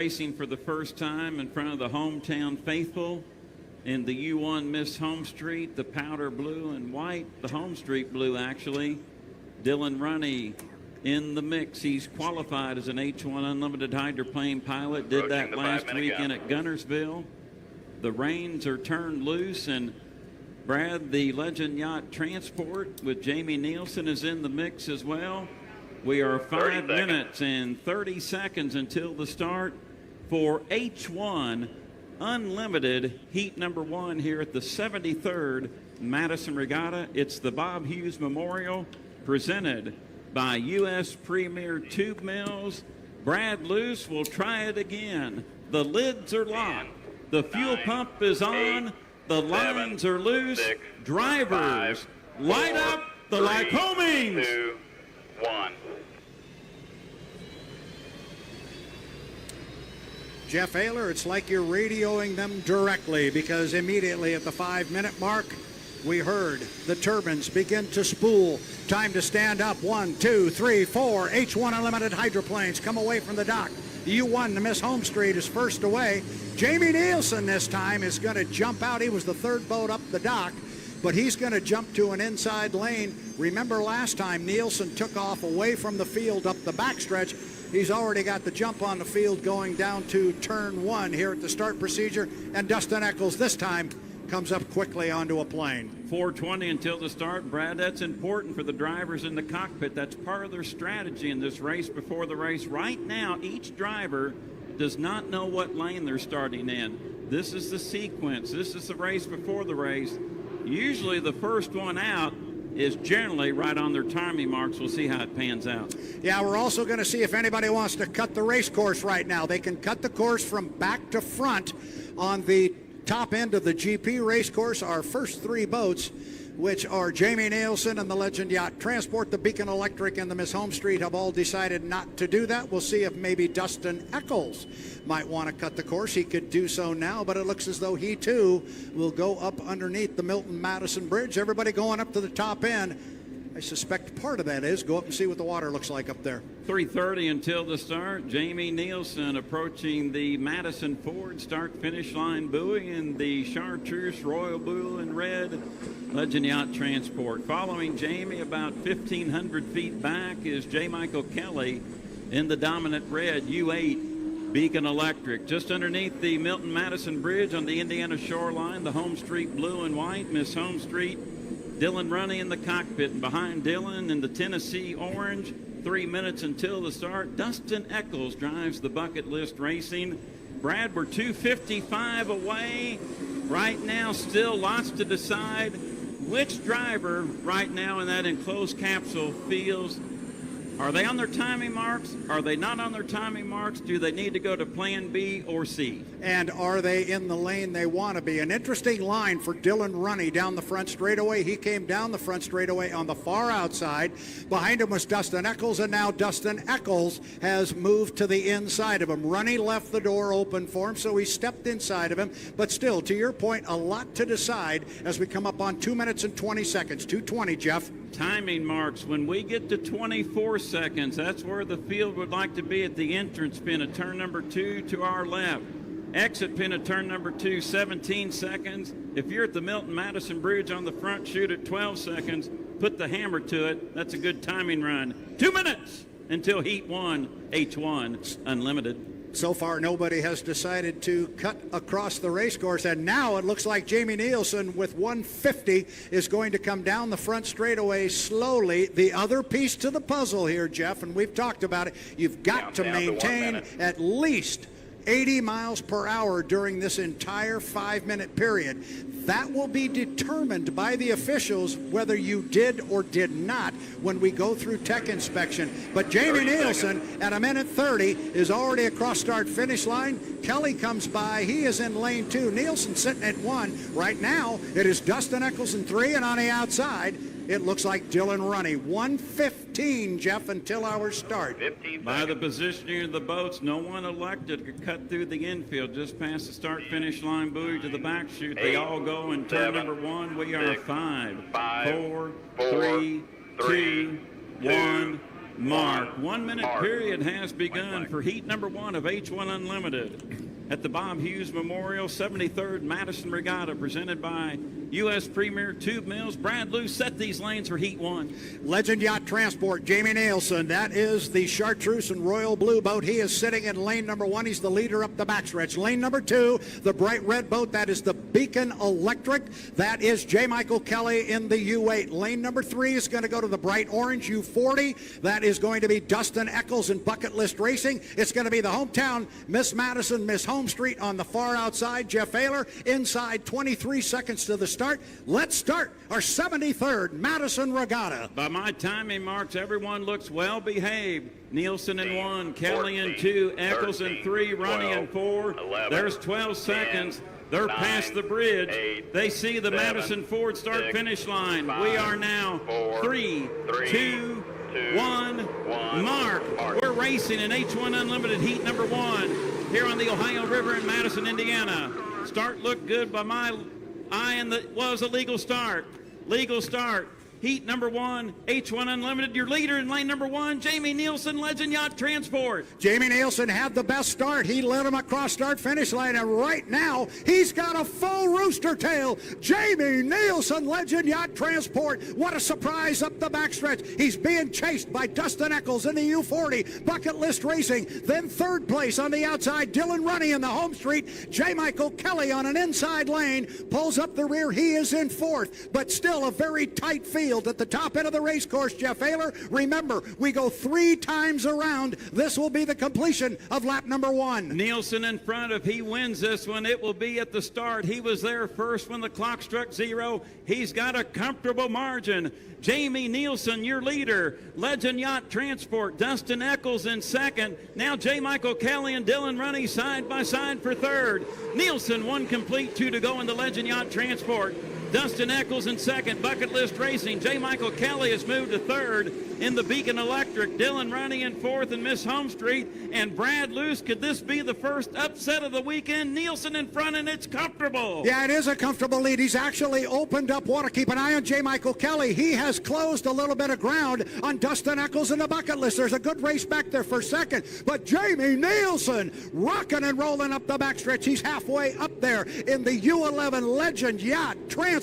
Racing for the first time in front of the hometown faithful in the U1 Miss Home Street, the powder blue and white, the Home Street blue actually. Dylan Runny in the mix. He's qualified as an H1 unlimited hydroplane pilot. Did that last weekend at Gunnersville. The reins are turned loose, and Brad, the Legend Yacht Transport with Jamie Nielsen is in the mix as well. We are 5 minutes and 30 seconds until the start for H1 Unlimited Heat number 1 here at the 73rd Madison Regatta. It's the Bob Hughes Memorial presented by U.S. Premier Tube Mills. Brad Luce will try it again. The lids are locked. The fuel pump is on. The lines are loose. Drivers, light up the Lycomings. 2, 1. Jeff Ayler, it's like you're radioing them directly, because immediately at the 5-minute mark, we heard the turbines begin to spool. Time to stand up. 1, 2, 3, 4. H1 Unlimited hydroplanes come away from the dock. U1 to Miss Home Street is first away. Jamie Nielsen this time is going to jump out. He was the third boat up the dock, but he's going to jump to an inside lane. Remember last time Nielsen took off away from the field up the backstretch. He's already got the jump on the field going down to turn 1 here at the start procedure, and Dustin Eccles this time comes up quickly onto a plane. 4:20 until the start. Brad, that's important for the drivers in the cockpit. That's part of their strategy in this race before the race. Right now, each driver does not know what lane they're starting in. This is the sequence. This is the race before the race. Usually the first one out is generally right on their timing marks. We'll see how it pans out. Yeah, we're also going to see if anybody wants to cut the race course right now. They can cut the course from back to front on the top end of the GP race course. Our first 3 boats, which are Jamie Nielsen and the Legend Yacht Transport, the Beacon Electric, and the Miss Home Street, have all decided not to do that. We'll see if maybe Dustin Eccles might want to cut the course. He could do so now, but it looks as though he too will go up underneath the Milton-Madison Bridge. Everybody going up to the top end. I suspect part of that is go up and see what the water looks like up there. 3:30 until the start. Jamie Nielsen approaching the Madison Ford start-finish line buoy in the Chartreuse Royal Blue and Red Legend Yacht Transport. Following Jamie about 1,500 feet back is J. Michael Kelly in the dominant red U8 Beacon Electric. Just underneath the Milton-Madison Bridge on the Indiana shoreline, the Home Street blue and white, Miss Home Street. Dylan Runny in the cockpit, and behind Dylan in the Tennessee orange. 3 minutes until the start. Dustin Eccles drives the Bucket List Racing. Brad, we're 2:55 away. Right now, still lots to decide. Which driver right now in that enclosed capsule feels, are they on their timing marks? Are they not on their timing marks? Do they need to go to plan B or C? And are they in the lane they want to be? An interesting line for Dylan Runny down the front straightaway. He came down the front straightaway on the far outside. Behind him was Dustin Eccles, and now Dustin Eccles has moved to the inside of him. Runny left the door open for him, so he stepped inside of him. But still, to your point, a lot to decide as we come up on 2 minutes and 20 seconds. 2:20, Jeff. Timing marks. When we get to 24 seconds, that's where the field would like to be at the entrance pin at turn number 2 to our left. Exit pin at turn number 2, 17 seconds. If you're at the Milton-Madison Bridge on the front chute at 12 seconds, put the hammer to it. That's a good timing run. 2 minutes until Heat 1, H1 Unlimited. So far, nobody has decided to cut across the race course, and now it looks like Jamie Nielsen with 150 is going to come down the front straightaway slowly. The other piece to the puzzle here, Jeff, and we've talked about it, you've got to maintain at least 80 miles per hour during this entire 5-minute period. That will be determined by the officials whether you did or did not when we go through tech inspection. But Jamie Nielsen at 1:30 is already across start-finish line. Kelly comes by. He is in lane 2. Nielsen sitting at 1. Right now, it is Dustin Eccles in 3, and on the outside, it looks like Dylan Runny. 1:15, Jeff, until our start. By the positioning of the boats, no one elected to cut through the infield just past the start-finish line buoy to the back chute. They all go in turn number 1. We are 5, 4, 3, 2, 1. mark. 1 minute period has begun for heat number 1 of H1 Unlimited at the Bob Hughes Memorial 73rd Madison Regatta, presented by U.S. Premier Tube Mills. Brad Lou set these lanes for heat 1. Legend Yacht Transport, Jamie Nielsen. That is the Chartreuse and Royal Blue boat. He is sitting in lane number 1. He's the leader up the backstretch. Lane number 2, the bright red boat. That is the Beacon Electric. That is J. Michael Kelly in the U8. Lane number 3 is going to go to the bright orange U40. That is going to be Dustin Eccles in Bucket List Racing. It's going to be the hometown Miss Madison, Miss Home Street on the far outside. Jeff Ayler inside, 23 seconds to the start. Let's start our 73rd Madison Regatta. By my timing marks, everyone looks well behaved. Nielsen in 1, Kelly in 2, Eccles in 3, Ronnie in 4. 11, There's 12 seconds. They're 9, past the bridge. 8, they see the 7, Madison Ford start 6, finish line. 5, we are now 4, 3, 2, 1, mark. We're racing in H1 Unlimited heat number 1 here on the Ohio River in Madison, Indiana. Start looked good by my eye, and that was a legal start. Legal start. Heat number 1, H1 Unlimited. Your leader in lane number 1, Jamie Nielsen, Legend Yacht Transport. Jamie Nielsen had the best start. He led him across start-finish line, and right now he's got a full rooster tail. Jamie Nielsen, Legend Yacht Transport. What a surprise up the backstretch. He's being chased by Dustin Eccles in the U40. Bucket List Racing. Then third place on the outside, Dylan Runny in the home street. J. Michael Kelly on an inside lane pulls up the rear. He is in 4th, but still a very tight field at the top end of the race course. Jeff Ayler, remember, we go 3 times around. This will be the completion of lap number 1. Nielsen in front. If he wins this one, it will be at the start. He was there first when the clock struck 0. He's got a comfortable margin. Jamie Nielsen, your leader. Legend Yacht Transport, Dustin Eccles in 2nd. Now J. Michael Kelly and Dylan Runny side by side for 3rd. Nielsen 1 complete, 2 to go in the Legend Yacht Transport. Dustin Eccles in 2nd, Bucket List Racing. J. Michael Kelly has moved to 3rd in the Beacon Electric. Dylan Runny in 4th in Miss Home Street. And Brad Luce, could this be the first upset of the weekend? Nielsen in front, and it's comfortable. Yeah, it is a comfortable lead. He's actually opened up water. Keep an eye on J. Michael Kelly. He has closed a little bit of ground on Dustin Eccles in the Bucket List. There's a good race back there for 2nd. But Jamie Nielsen rocking and rolling up the backstretch. He's halfway up there in the U11 Legend Yacht Transport.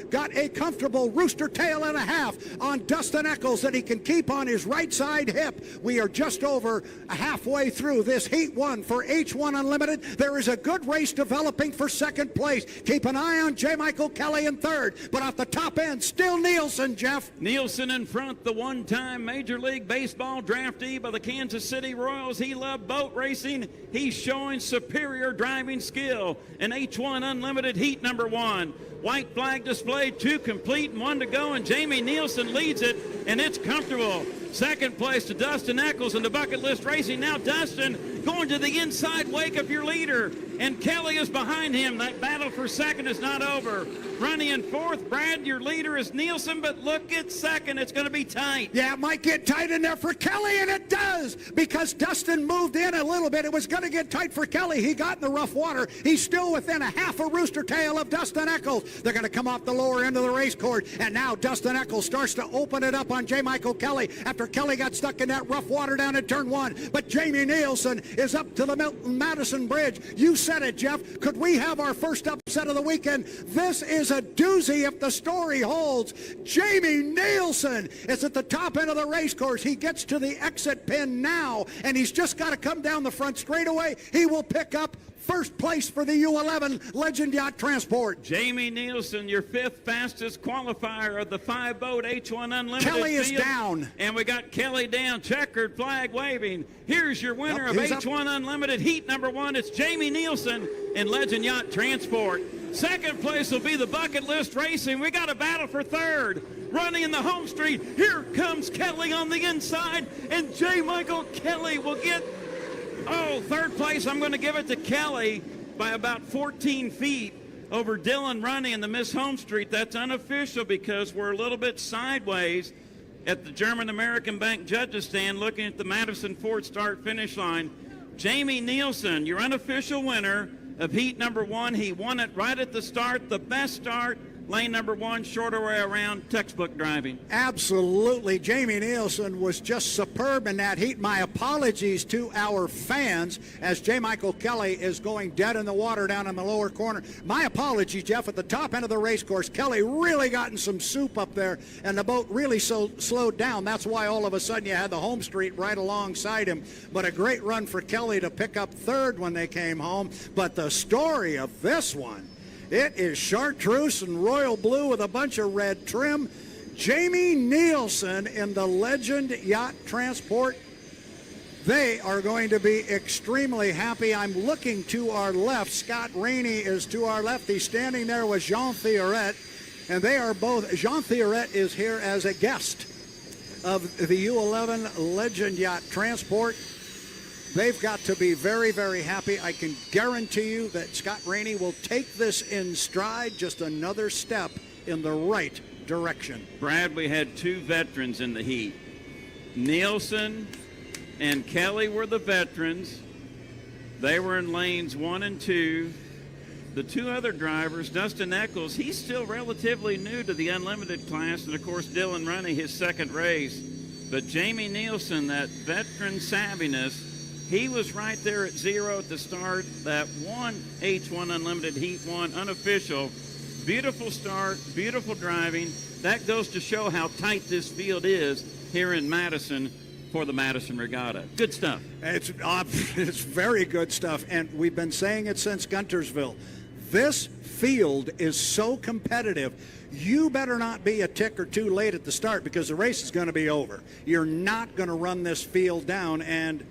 Got a comfortable rooster tail and a half on Dustin Eccles that he can keep on his right side hip. We are just over halfway through this heat 1 for H1 Unlimited. There is a good race developing for 2nd place. Keep an eye on J. Michael Kelly in 3rd, but at the top end, still Nielsen, Jeff. Nielsen in front, the one-time Major League Baseball draftee by the Kansas City Royals. He loved boat racing. He's showing superior driving skill in H1 Unlimited heat number 1. White flag display, 2 complete and 1 to go, and Jamie Nielsen leads it, and it's comfortable. 2nd place to Dustin Eccles in the Bucket List Racing. Now Dustin going to the inside wake of your leader, and Kelly is behind him. That battle for 2nd is not over. Running in 4th, Brad, your leader is Nielsen, but look at 2nd. It's going to be tight. Yeah, it might get tight in there for Kelly, and it does, because Dustin moved in a little bit. It was going to get tight for Kelly. He got in the rough water. He's still within a half a rooster tail of Dustin Eccles. They're going to come off the lower end of the race course, and now Dustin Eccles starts to open it up on J. Michael Kelly after Kelly got stuck in that rough water down at turn 1. But Jamie Nielsen is up to the Milton Madison Bridge. You said it, Jeff. Could we have our first upset of the weekend? This is a doozy if the story holds. Jamie Nielsen is at the top end of the race course. He gets to the exit pin now, and he's just got to come down the front straightaway. He will pick up first place for the U11 Legend Yacht Transport. Jamie Nielsen, your 5th fastest qualifier of the 5-boat H1 Unlimited. Kelly is field. down. And we got Kelly down, checkered flag waving. Here's your winner of H1 Unlimited heat number 1. It's Jamie Nielsen in Legend Yacht Transport. 2nd place will be the Bucket List Racing. We got a battle for 3rd. Running in the home street. Here comes Kelly on the inside, and J. Michael Kelly will get 3rd place. I'm going to give it to Kelly by about 14 feet over Dylan Runny in the Miss Home Street. That's unofficial because we're a little bit sideways at the German American Bank judges stand looking at the Madison Ford start finish line. Jamie Nielsen, your unofficial winner of heat number 1. He won it right at the start, the best start, Lane number 1, shorter way around, textbook driving. Absolutely. Jamie Nielsen was just superb in that heat. My apologies to our fans as J. Michael Kelly is going dead in the water down in the lower corner. My apologies, Jeff. At the top end of the race course, Kelly really got in some soup up there, and the boat really slowed down. That's why all of a sudden you had the home street right alongside him. But a great run for Kelly to pick up third when they came home. But the story of this one, it is chartreuse and royal blue with a bunch of red trim. Jamie Nielsen in the Legend Yacht Transport. They are going to be extremely happy. I'm looking to our left. Scott Rainey is to our left. He's standing there with Jean Theoret, and they are both. Jean Theoret is here as a guest of the U11 Legend Yacht Transport. They've got to be very, very happy. I can guarantee you that Scott Rainey will take this in stride, just another step in the right direction. Brad, we had 2 veterans in the heat. Nielsen and Kelly were the veterans. They were in lanes 1 and 2. The 2 other drivers, Dustin Eccles, he's still relatively new to the unlimited class, and of course Dylan Runny, his second race. But Jamie Nielsen, that veteran savviness, he was right there at 0 at the start. That one H1 Unlimited Heat 1 unofficial. Beautiful start, beautiful driving. That goes to show how tight this field is here in Madison for the Madison Regatta. Good stuff. It's very good stuff, and we've been saying it since Guntersville. This field is so competitive. You better not be a tick or 2 late at the start because the race is going to be over. You're not going to run this field down, and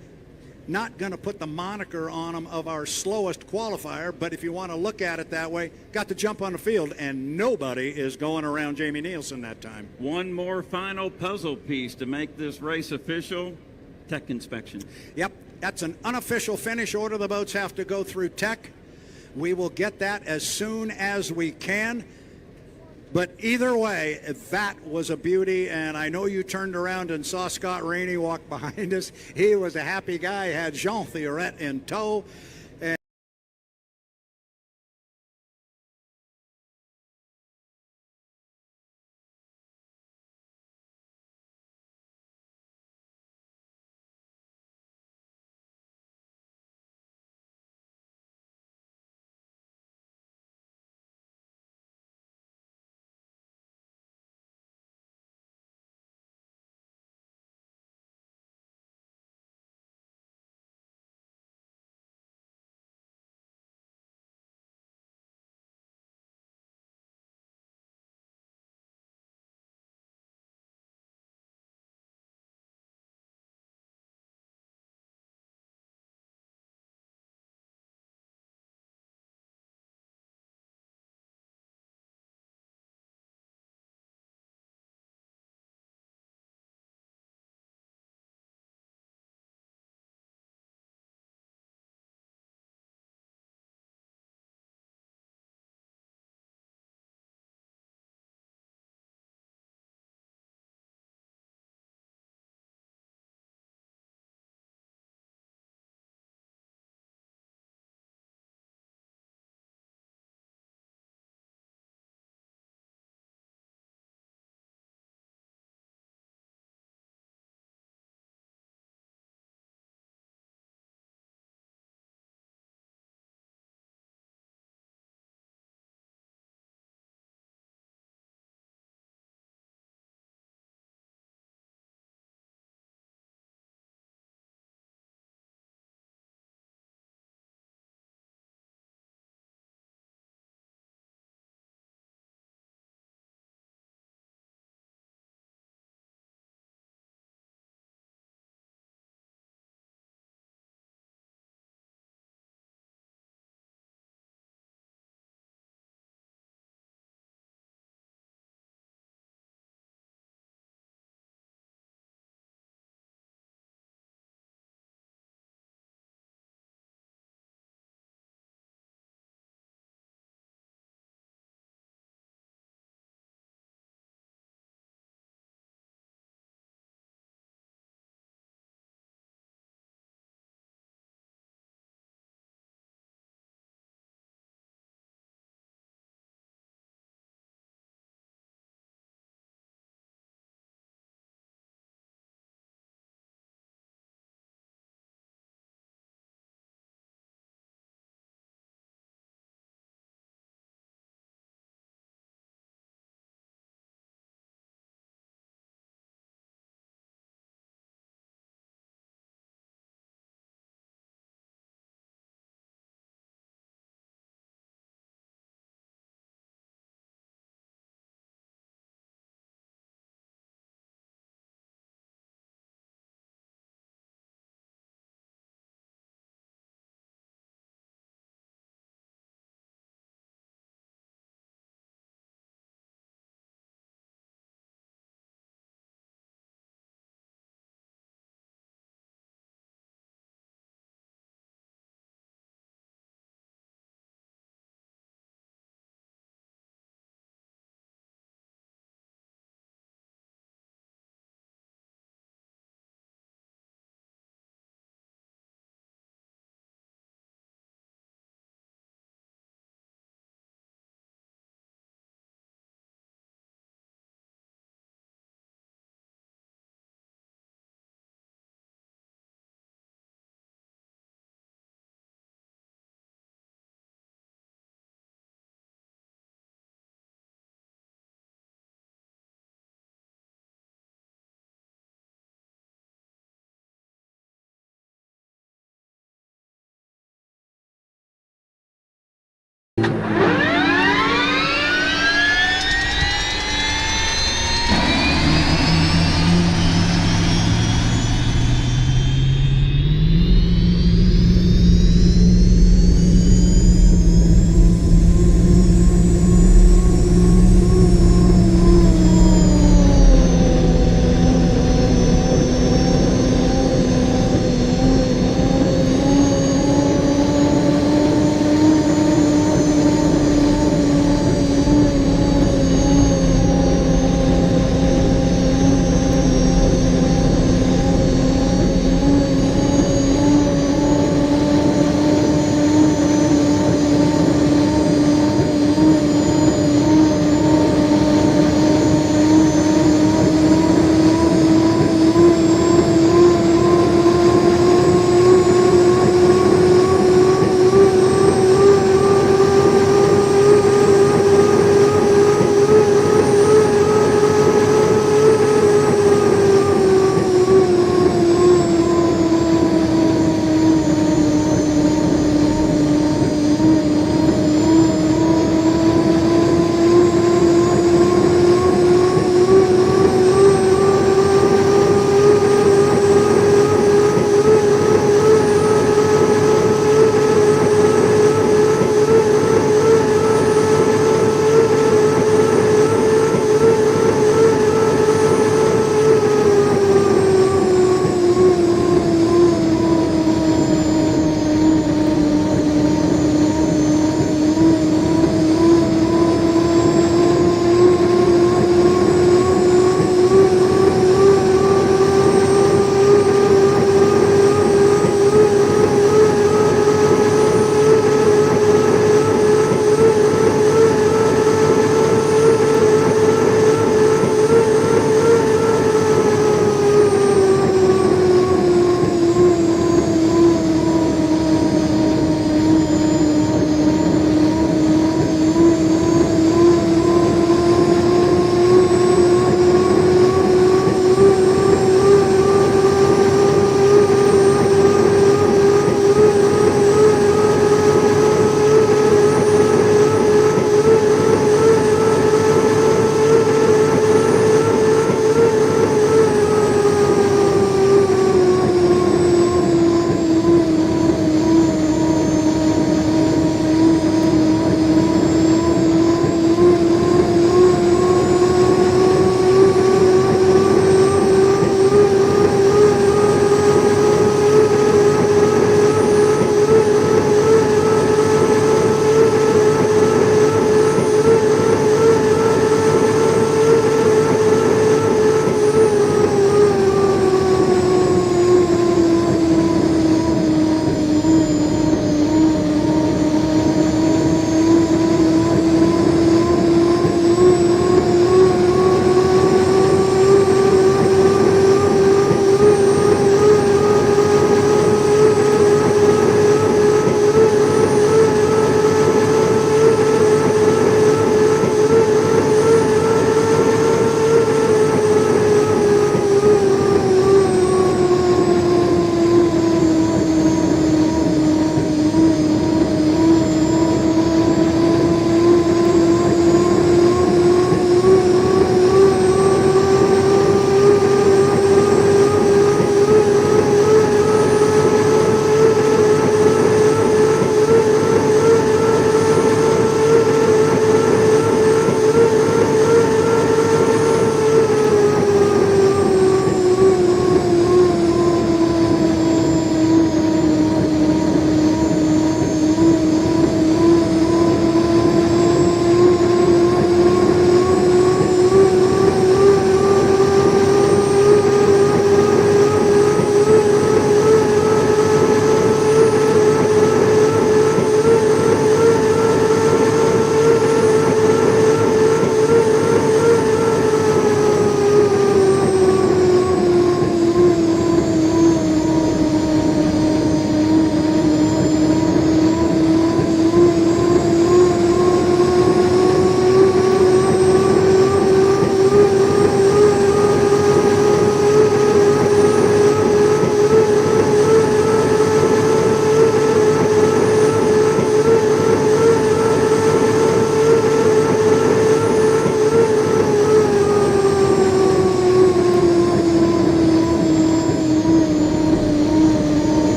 not going to put the moniker on them of our slowest qualifier, but if you want to look at it that way, got to jump on the field, and nobody is going around Jamie Nielsen that time. One more final puzzle piece to make this race official, tech inspection. Yep, that's an unofficial finish order. The boats have to go through tech. We will get that as soon as we can. But either way, that was a beauty, and I know you turned around and saw Scott Rainey walk behind us. He was a happy guy, had Jean Theoret in tow.